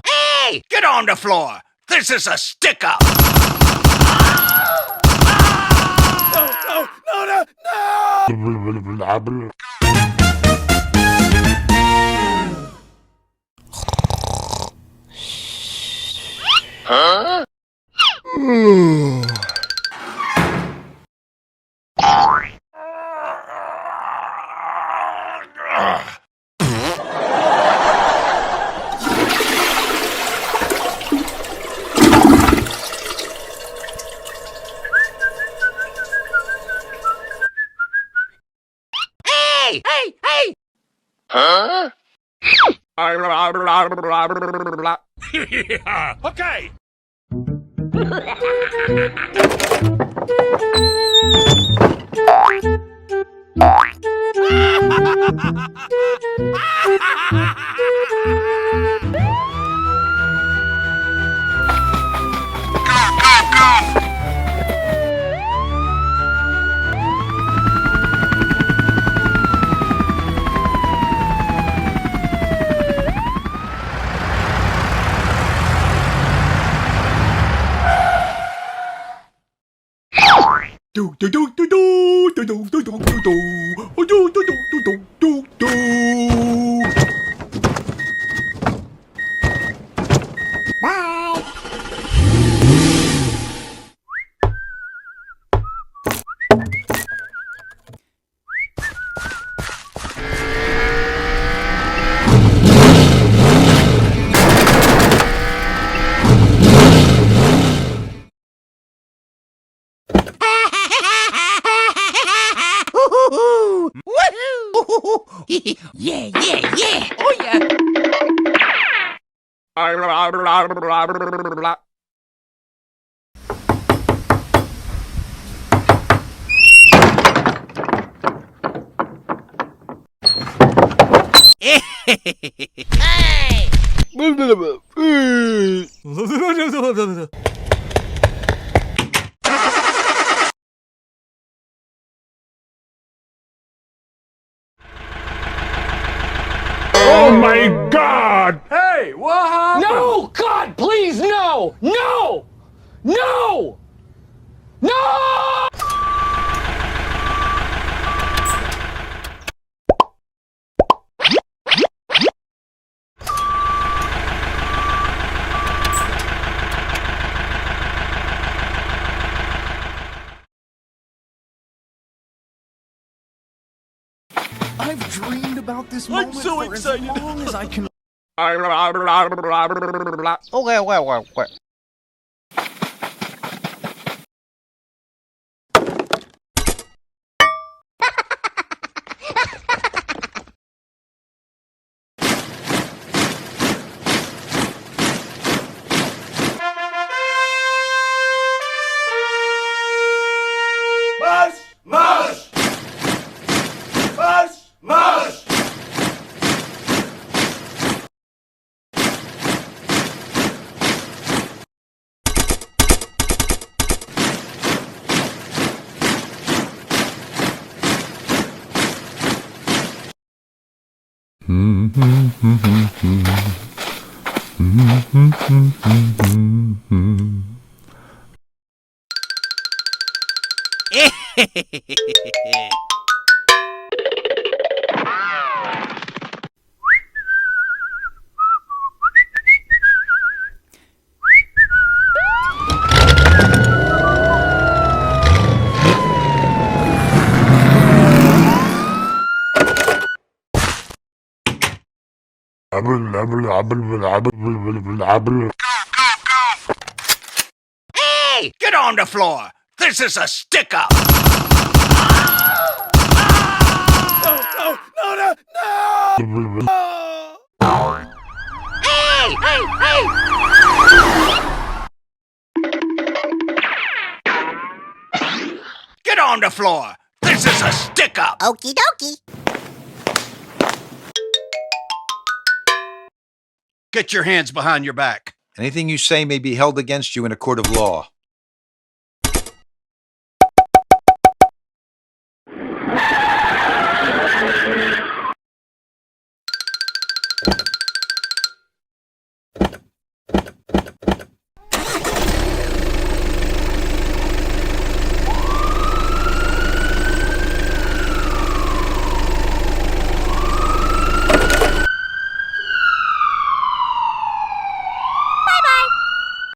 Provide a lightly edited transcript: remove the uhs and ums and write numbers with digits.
Hey, get on the floor. This is a stick-up. No! Huh? Hey! Huh? Okay! Yeah! Oh, yeah! Hey! Oh my God! Hey, what happened? No! God, please, no! No! No! No! I've dreamed about this moment for as long as I can. Okay. Marsch! Hey, get on the floor. This is a stick-up. No! Hey! Get on the floor. This is a stick-up. Okie dokie. Get your hands behind your back. Anything you say may be held against you in a court of law.